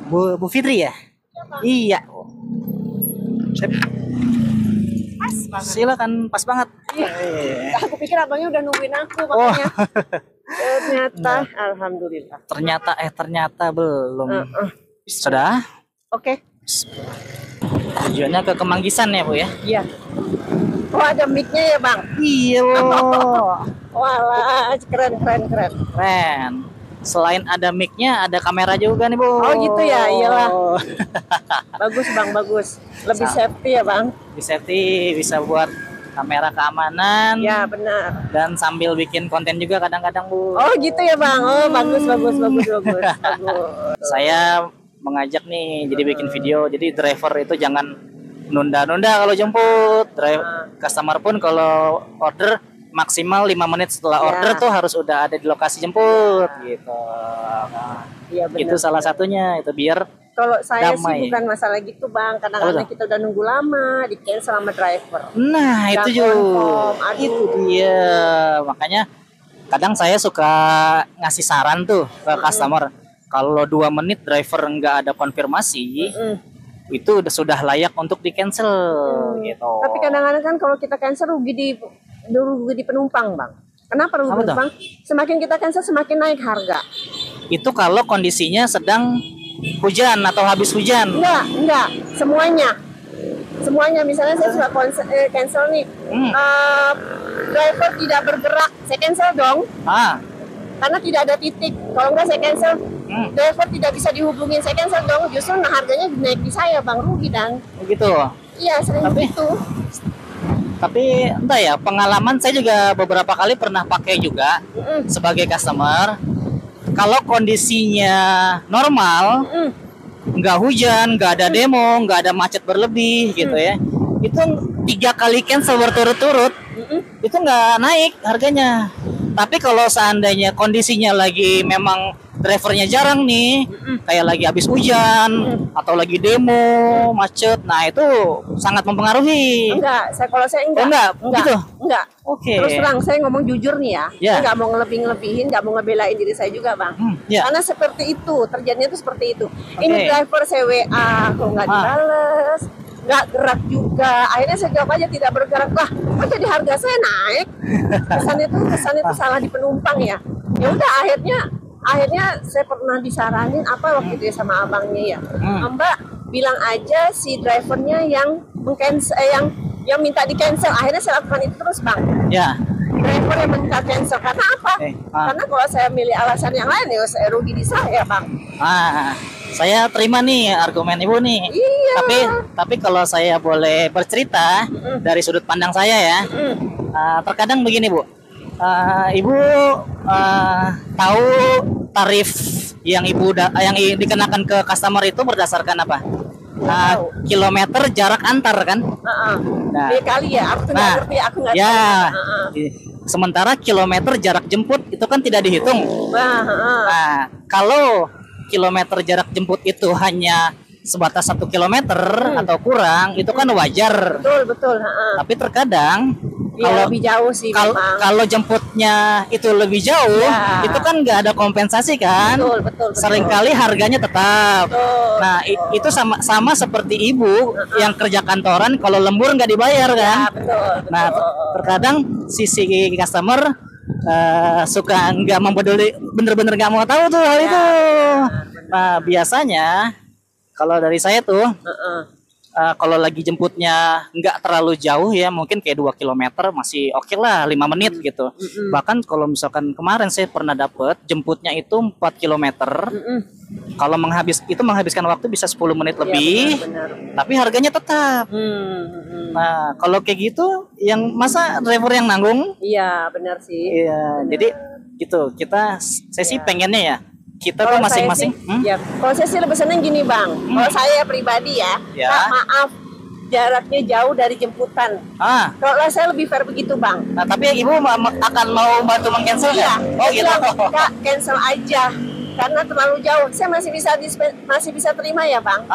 Bu Fitri ya? Iya. Sip. Pas banget. Silakan, pas banget. Iya. Aku pikir abangnya udah nungguin aku Oh, makanya. Ternyata, alhamdulillah. ternyata belum. Sudah? Oke. Tujuannya ke Kemanggisan ya, Bu ya? Iya. Oh, ada mic-nya ya, Bang? Iya, Bu. Walah, keren. Keren. Selain ada mic-nya, ada kamera juga nih, Bu. Oh, gitu ya, iyalah. Bagus, Bang, bagus. Lebih safety ya, Bang? Lebih safety, bisa buat kamera keamanan. Ya, benar. Dan sambil bikin konten juga kadang-kadang, Bu. Oh, gitu ya, Bang? Oh, bagus. Saya mengajak nih, jadi bikin video. Jadi driver itu jangan nunda-nunda kalau jemput. Customer pun kalau order maksimal 5 menit setelah order tuh harus udah ada di lokasi jemput gitu. Iya, benar. Itu salah satunya, itu biar kalau saya damai. sih bukan masalah gitu, Bang. Kadang-kadang kita udah nunggu lama di cancel sama driver. Nah, itu juga. Itu dia. Makanya kadang saya suka ngasih saran tuh ke customer. Kalau 2 menit driver nggak ada konfirmasi, itu sudah layak untuk di cancel gitu. Tapi kadang-kadang kan kalau kita cancel rugi di penumpang, Bang. Kenapa rugi penumpang? Semakin kita cancel semakin naik harga. Itu kalau kondisinya sedang hujan atau habis hujan. Enggak, semuanya. Misalnya saya suka cancel nih. Driver tidak bergerak, saya cancel dong. Karena tidak ada titik. Kalau enggak saya cancel. Driver tidak bisa dihubungin, saya cancel dong. Justru harganya naik di saya, Bang, rugi dan. Begitu. Iya, sering begitu. Tapi entah ya, pengalaman saya juga beberapa kali pernah pakai juga sebagai customer. Kalau kondisinya normal, nggak hujan, nggak ada demo, nggak ada macet berlebih gitu ya, itu 3 kali cancel berturut-turut, itu nggak naik harganya. Tapi kalau seandainya kondisinya lagi memang drivernya jarang nih, kayak lagi habis hujan atau lagi demo macet, nah itu sangat mempengaruhi. Kalau saya enggak. Enggak. Oke. Terus terang saya ngomong jujur nih ya, saya nggak mau ngelebihin, nggak mau ngebelain diri saya juga, Bang. Karena seperti itu, terjadinya itu seperti itu. Ini driver saya WA, kok nggak dibales, nggak gerak juga. Akhirnya saya jawab aja tidak bergerak. Lah, kok jadi harga saya naik? Kesannya itu salah di penumpang ya. Ya udah akhirnya saya pernah disaranin apa waktu itu sama abangnya ya. Mbak bilang aja si drivernya yang yang minta di cancel. Akhirnya saya lakukan itu terus, Bang. Ya. Driver yang minta cancel karena apa? Karena kalau saya milih alasan yang lain ya saya rugi di saya, Bang. Saya terima nih argumen Ibu nih. Iya. Tapi kalau saya boleh bercerita dari sudut pandang saya ya. Terkadang begini, Bu. Ibu tahu tarif yang yang dikenakan ke customer itu berdasarkan apa? Kilometer jarak antar kan? Nah, kali ya, aku nggak ngerti, aku nggak tahu. Sementara kilometer jarak jemput itu kan tidak dihitung. Nah, kalau kilometer jarak jemput itu hanya sebatas 1 kilometer atau kurang, itu kan wajar. Betul. Tapi terkadang kalau lebih jauh sih, kalau jemputnya itu lebih jauh, itu kan nggak ada kompensasi kan? Betul. Seringkali harganya tetap. Nah, itu sama seperti Ibu yang kerja kantoran, kalau lembur nggak dibayar kan? Betul. Nah, terkadang sisi customer suka nggak membeduli, bener-bener nggak mau tahu tuh hal itu. Nah, biasanya kalau dari saya tuh, kalau lagi jemputnya nggak terlalu jauh ya, mungkin kayak 2 km masih oke lah, 5 menit gitu. Bahkan kalau misalkan kemarin saya pernah dapet jemputnya itu 4 km. Kalau menghabiskan waktu bisa 10 menit lebih, benar. Tapi harganya tetap. Nah, kalau kayak gitu, yang masa driver yang nanggung? Iya, benar sih. Iya, jadi gitu. Saya sih pengennya ya, kita tuh masing-masing. Kalau saya sih lebih seneng gini, Bang. Kalau saya pribadi ya, maaf jaraknya jauh dari jemputan. Kalau saya lebih fair begitu, Bang. Nah, tapi Ibu akan mau bantu meng-cancel nggak? Oh gitu. Kak, cancel aja. karena terlalu jauh. Saya masih bisa terima ya Bang.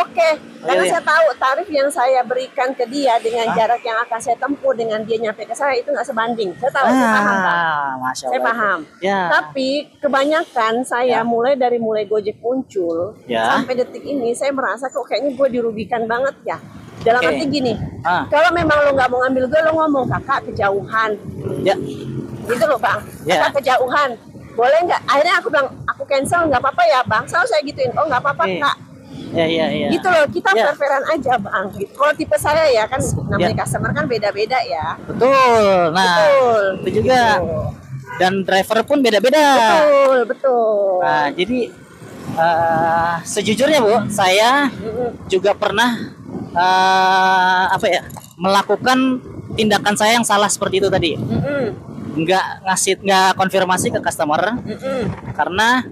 Oke. Karena saya tahu tarif yang saya berikan ke dia dengan jarak yang akan saya tempuh dengan dia nyampe ke saya itu nggak sebanding. Saya tahu, saya paham Bang. Saya paham. Tapi kebanyakan saya mulai Gojek muncul sampai detik ini saya merasa kok kayaknya gue dirugikan banget ya. Dalam arti gini, kalau memang lo nggak mau ngambil gue, lo ngomong kakak kejauhan, gitu loh Bang, kakak kejauhan, boleh nggak? Akhirnya aku bilang, aku cancel nggak apa-apa ya Bang, selalu saya gituin, oh nggak apa-apa Kak. Gitu loh, kita fair-fairan aja Bang. Gitu. Kalau tipe saya ya kan, namanya customer kan beda-beda ya. Betul, itu juga. Dan driver pun beda-beda. Betul. Nah, jadi sejujurnya Bu, saya juga pernah melakukan tindakan saya yang salah seperti itu tadi. Nggak konfirmasi ke customer. Karena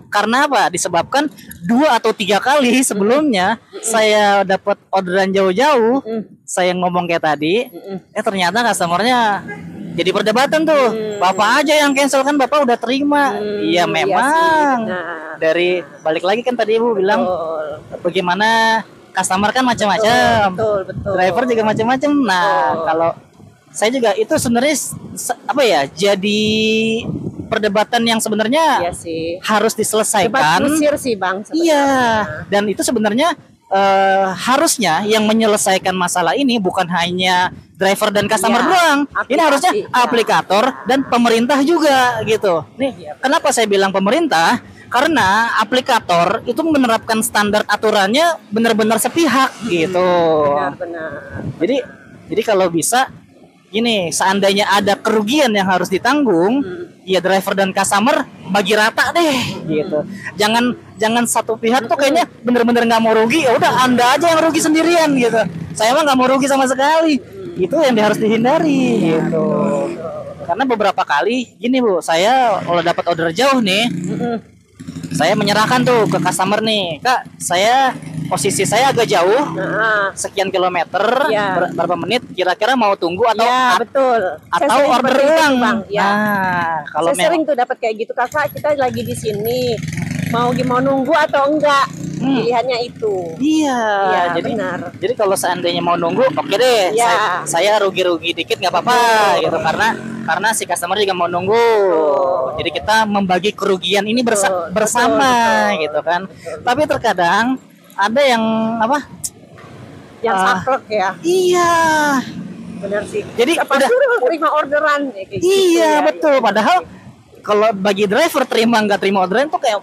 apa? Disebabkan 2 atau 3 kali sebelumnya saya dapat orderan jauh-jauh, saya ngomong kayak tadi, ternyata customernya jadi perdebatan tuh. Bapak aja yang cancel kan Bapak udah terima. Iya memang. Dari balik lagi kan tadi Ibu bilang bagaimana customer kan macam-macam, betul. Driver juga macam-macam. Nah, kalau saya juga itu sebenarnya jadi perdebatan yang sebenarnya harus diselesaikan. Debat kusir sih Bang. Iya, dan itu sebenarnya harusnya yang menyelesaikan masalah ini bukan hanya driver dan customer doang. Ini harusnya aplikator dan pemerintah juga gitu. Nih, kenapa saya bilang pemerintah? Karena aplikator itu menerapkan standar aturannya benar-benar sepihak gitu. Benar. Jadi kalau bisa gini, seandainya ada kerugian yang harus ditanggung, ya driver dan customer bagi rata deh gitu. Jangan satu pihak tuh kayaknya benar-benar nggak mau rugi, ya udah Anda aja yang rugi sendirian gitu. Saya mah nggak mau rugi sama sekali. Itu yang harus dihindari gitu. Karena beberapa kali gini Bu, saya kalau dapat order jauh nih, saya menyerahkan tuh ke customer nih, Kak, posisi saya agak jauh, sekian kilometer, berapa menit, kira-kira mau tunggu atau atau order ulang Bang. Kalau saya sering tuh dapat kayak gitu, kakak kita lagi di sini, mau nunggu atau enggak, pilihannya itu. Benar. Jadi kalau seandainya mau nunggu, oke deh, saya rugi-rugi dikit nggak apa-apa gitu, karena si customer juga mau nunggu. Jadi kita membagi kerugian ini bersama gitu kan. Tapi terkadang ada yang yang saklek ya. Iya. Benar sih. Jadi udah terima orderan gitu. Betul. Padahal kalau bagi driver terima nggak terima orderan tuh kayak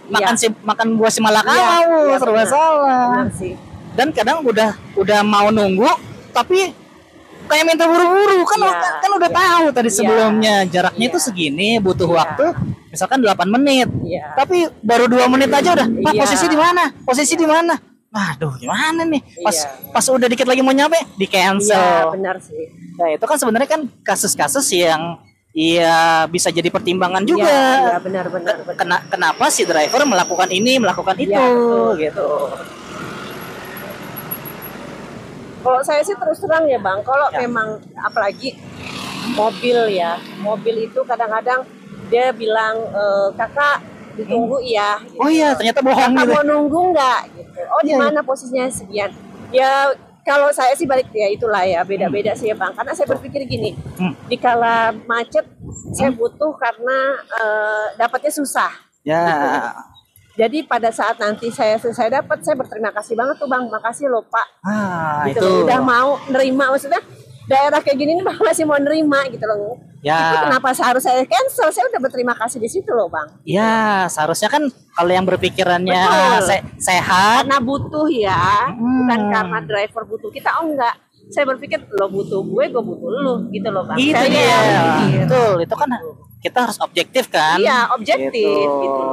makan buah si malakama, serba salah. Benar sih. Dan kadang udah mau nunggu tapi kayak minta buru-buru kan udah tahu tadi sebelumnya jaraknya itu segini, butuh waktu misalkan 8 menit. Tapi baru 2 menit aja udah, Pak posisi di mana? Aduh, gimana nih? Pas udah dikit lagi mau nyampe, di cancel. Iya, benar sih. Nah, itu kan sebenarnya kan kasus-kasus yang bisa jadi pertimbangan juga. Iya, benar. Kenapa si driver melakukan ini, melakukan itu, gitu. Kalau saya sih terus terang ya Bang, kalau memang apalagi mobil itu kadang-kadang dia bilang kakak ditunggu ya. Gitu. Oh iya, ternyata bohong. Kakak mau nunggu nggak? Gitu. Oh di mana posisinya sekian? Ya kalau saya sih balik ya itulah ya beda-beda sih ya Bang. Karena saya berpikir gini, dikala macet saya butuh karena dapatnya susah. Jadi pada saat nanti saya dapat, saya berterima kasih banget tuh Bang, makasih loh Pak. Gitu itu. Udah mau nerima, maksudnya daerah kayak gini nih Bang masih mau nerima gitu loh. Itu kenapa seharusnya saya cancel? Saya udah berterima kasih di situ loh Bang. Ya seharusnya kan kalau yang berpikirannya sehat. Karena butuh ya, bukan karena driver butuh kita. Oh enggak, saya berpikir lo butuh gue butuh lo gitu loh Bang. Itu dia. Betul, itu kan kita harus objektif kan? Iya, objektif gitu.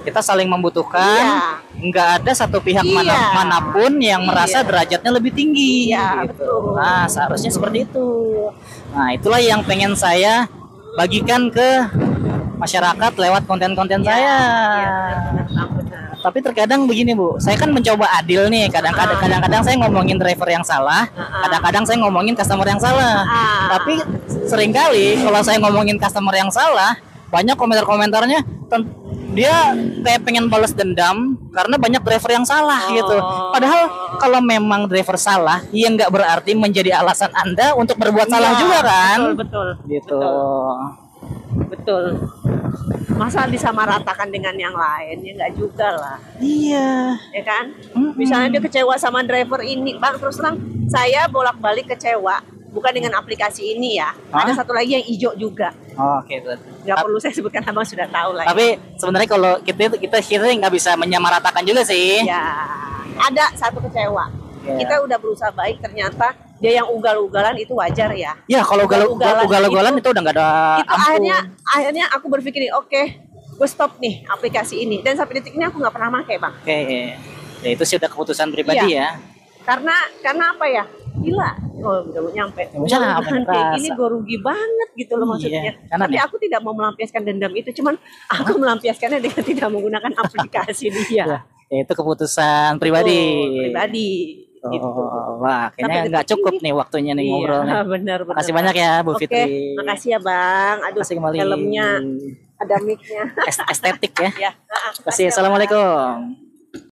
Kita saling membutuhkan. Nggak ada satu pihak manapun yang merasa derajatnya lebih tinggi. Betul. Nah, seharusnya seperti itu. Nah, itulah yang pengen saya bagikan ke masyarakat lewat konten-konten saya. Tapi terkadang begini Bu, saya kan mencoba adil nih. Kadang-kadang saya ngomongin driver yang salah, kadang-kadang saya ngomongin customer yang salah. Tapi seringkali kalau saya ngomongin customer yang salah, banyak komentar-komentarnya dia kayak pengen balas dendam karena banyak driver yang salah gitu. Padahal kalau memang driver salah, ya nggak berarti menjadi alasan Anda untuk berbuat salah juga kan? Betul. Gitu. Betul. Masa disamaratakan dengan yang lain, ya nggak juga lah. Iya. Ya kan? Misalnya dia kecewa sama driver ini, Bang, terus terang saya bolak-balik kecewa. Bukan dengan aplikasi ini ya. Ada satu lagi yang hijau juga. Oke, nggak perlu saya sebutkan, Abang sudah tahu lah. Tapi sebenarnya kalau kita nggak bisa menyamaratakan juga sih. Ya, ada satu kecewa. Kita udah berusaha baik, ternyata dia yang ugal-ugalan itu wajar ya. Ya, kalau ugal-ugalan itu udah nggak ada. Itu akhirnya aku berpikir, oke, gue stop nih aplikasi ini. Dan sampai detik ini aku nggak pernah pakai, Bang. Oke, ya itu sih udah keputusan pribadi ya. Karena apa ya? Gila, udah nyampe. Ini gue rugi banget gitu loh maksudnya. Tapi aku tidak mau melampiaskan dendam itu, cuman aku melampiaskannya dengan tidak menggunakan aplikasi dia. Ya, itu keputusan pribadi. Gitu. Wah, kayaknya nggak cukup nih waktunya nih ngobrolnya. Benar. Makasih banyak ya Bu Fitri. Makasih ya Bang. Aduh, filmnya ada mic-nya. Estetik ya. Terima kasih. Assalamualaikum.